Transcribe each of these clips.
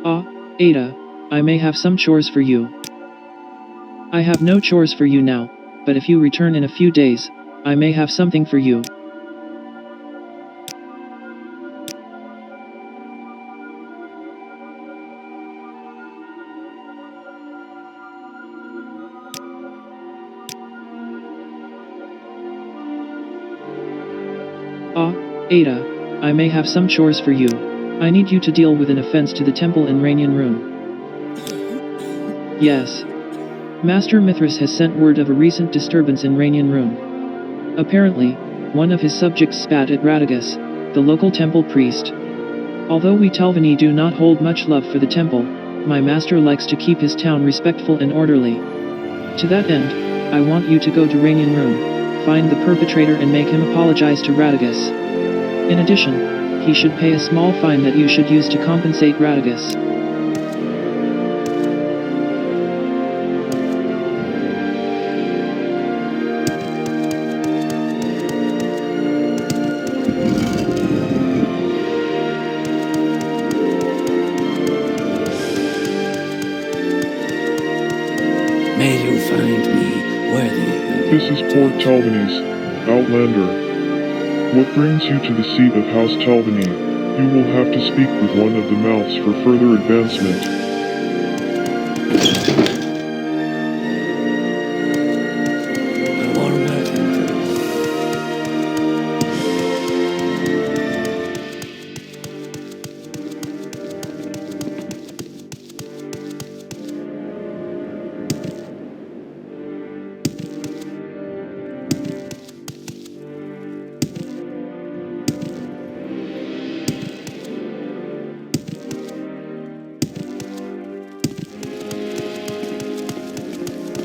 Ah, Ada, I may have some chores for you. I have no chores for you now, but if you return in a few days, I may have something for you. Ah, Ada, I may have some chores for you. I need you to deal with an offense to the temple in ranyon-ruhn. Yes. Master Mithras has sent word of a recent disturbance in ranyon-ruhn. Apparently, one of his subjects spat at Radagast, the local temple priest. Although we Telvanni do not hold much love for the temple, my master likes to keep his town respectful and orderly. To that end, I want you to go to ranyon-ruhn, find the perpetrator and make him apologize to Radagast. In addition, he should pay a small fine that you should use to compensate Radagast. May you find me worthy. This is poor Telvanni's outlander. What brings you to the seat of House Telvanni? You will have to speak with one of the mouths for further advancement. A warm welcome to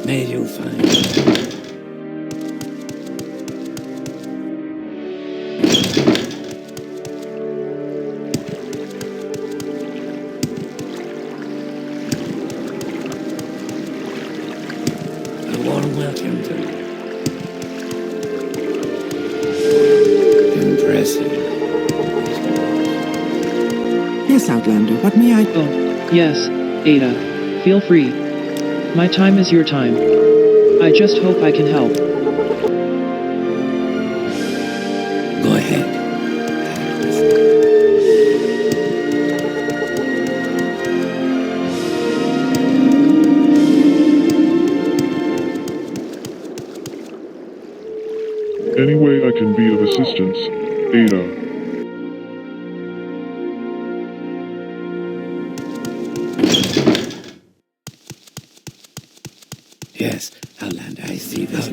May you find a warm welcome to impressive. Yes, Outlander, what may I... Oh, yes, Ada, feel free. My time is your time. I just hope I can help. Go ahead. Any way I can be of assistance, Ada. Yes, Outlander, I see this.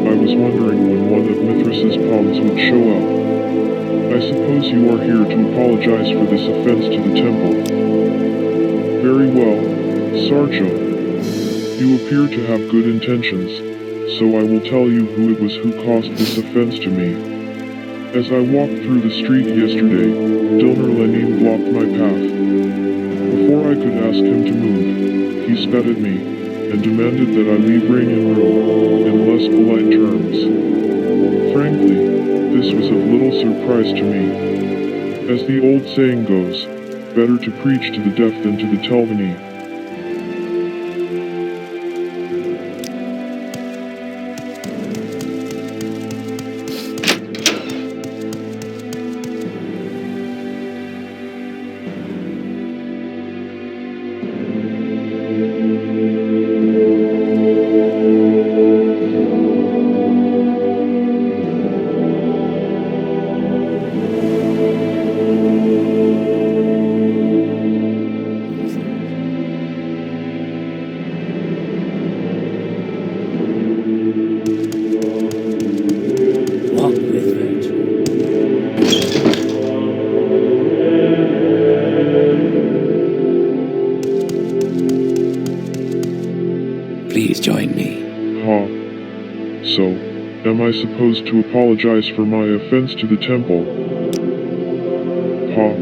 I was wondering when one of Mithras's pawns would show up. I suppose you are here to apologize for this offense to the temple. Very well, Sarjo. You appear to have good intentions, so I will tell you who it was who caused this offense to me. As I walked through the street yesterday, Telvanni blocked my path. Before I could ask him to move, he spat at me and demanded that I leave ranyon-ruhn in less polite terms. Frankly, this was of little surprise to me. As the old saying goes, better to preach to the deaf than to the Telvanni. Please join me. Ha. So, am I supposed to apologize for my offense to the temple? Ha.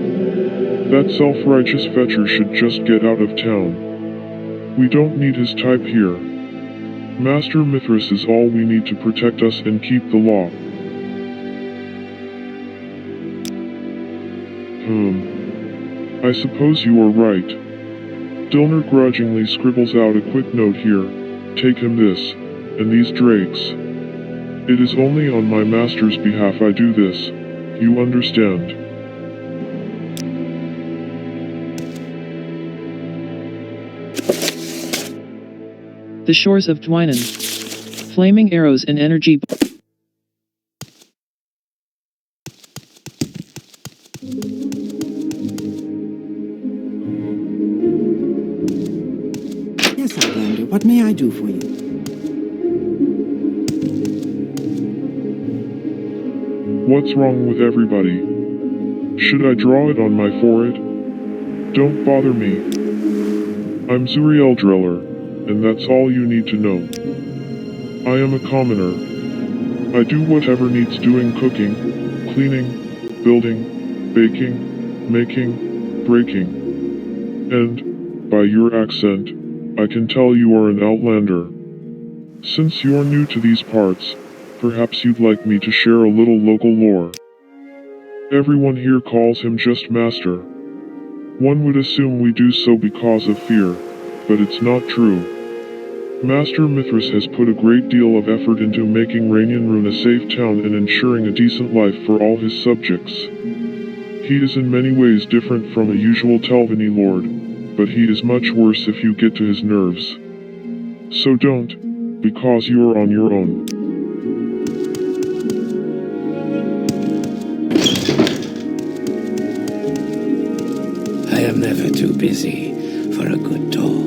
That self-righteous fetcher should just get out of town. We don't need his type here. Master Mithras is all we need to protect us and keep the law. I suppose you are right. Dilner grudgingly scribbles out a quick note here. Take him this, and these drakes. It is only on my master's behalf I do this. You understand. The shores of Dwynen. Flaming arrows and energy. Yes, Outlander, what may I do for you? What's wrong with everybody? Should I draw it on my forehead? Don't bother me. I'm Zuriel Driller, and that's all you need to know. I am a commoner. I do whatever needs doing: cooking, cleaning, building, baking, making, breaking. And, by your accent, I can tell you are an outlander. Since you're new to these parts, perhaps you'd like me to share a little local lore. Everyone here calls him just Master. One would assume we do so because of fear, but it's not true. Master Mithras has put a great deal of effort into making ranyon-ruhn a safe town and ensuring a decent life for all his subjects. He is in many ways different from a usual Telvanni lord, but he is much worse if you get to his nerves. So don't, because you are on your own. I am never too busy for a good talk.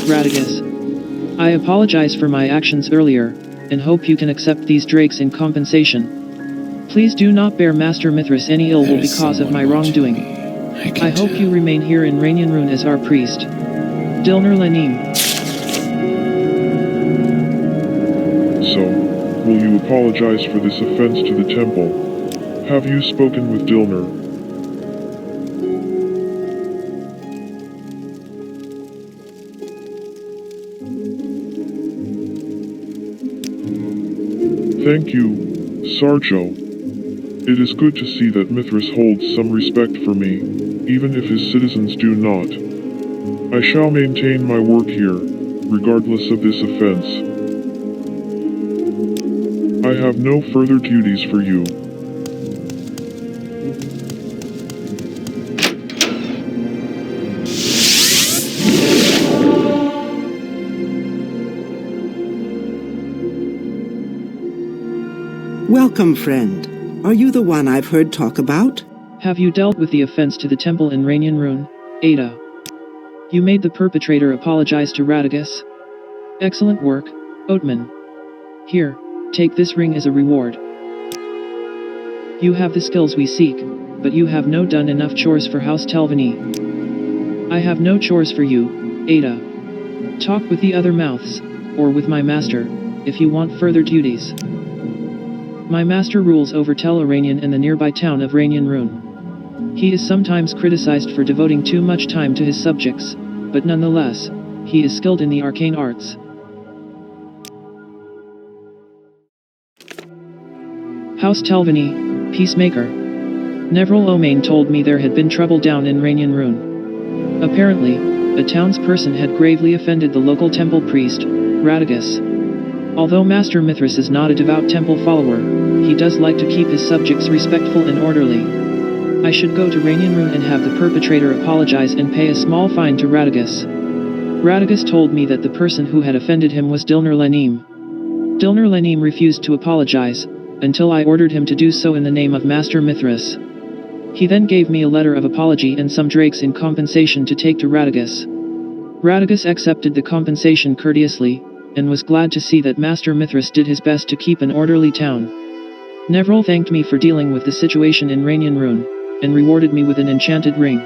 Radagast. I apologize for my actions earlier, and hope you can accept these drakes in compensation. Please do not bear Master Mithras any ill will because of my wrongdoing. I hope you remain here in ranyon-ruhn as our priest. Dilner Lanim. So, will you apologize for this offense to the temple? Have you spoken with Dilner? Thank you, Sarjo. It is good to see that Mithras holds some respect for me, even if his citizens do not. I shall maintain my work here, regardless of this offense. I have no further duties for you. Welcome, friend. Are you the one I've heard talk about? Have you dealt with the offense to the temple in ranyon-ruhn, Ada? You made the perpetrator apologize to Radagast? Excellent work, Oatman. Here, take this ring as a reward. You have the skills we seek, but you have no done enough chores for House Telvanni. I have no chores for you, Ada. Talk with the other mouths, or with my master, if you want further duties. My master rules over Tel Iranian and the nearby town of ranyon-ruhn. He is sometimes criticized for devoting too much time to his subjects, but nonetheless, he is skilled in the arcane arts. House Telvanni, Peacemaker. Nevril Omain told me there had been trouble down in ranyon-ruhn. Apparently, a townsperson had gravely offended the local temple priest, Radagast. Although Master Mithras is not a devout temple follower, he does like to keep his subjects respectful and orderly. I should go to ranyon-ruhn and have the perpetrator apologize and pay a small fine to Radagast. Radagast told me that the person who had offended him was Dilner Lanim. Dilner Lanim refused to apologize, until I ordered him to do so in the name of Master Mithras. He then gave me a letter of apology and some drakes in compensation to take to Radagast. Radagast accepted the compensation courteously, and was glad to see that Master Mithras did his best to keep an orderly town. Nevril thanked me for dealing with the situation in ranyon-ruhn, and rewarded me with an enchanted ring.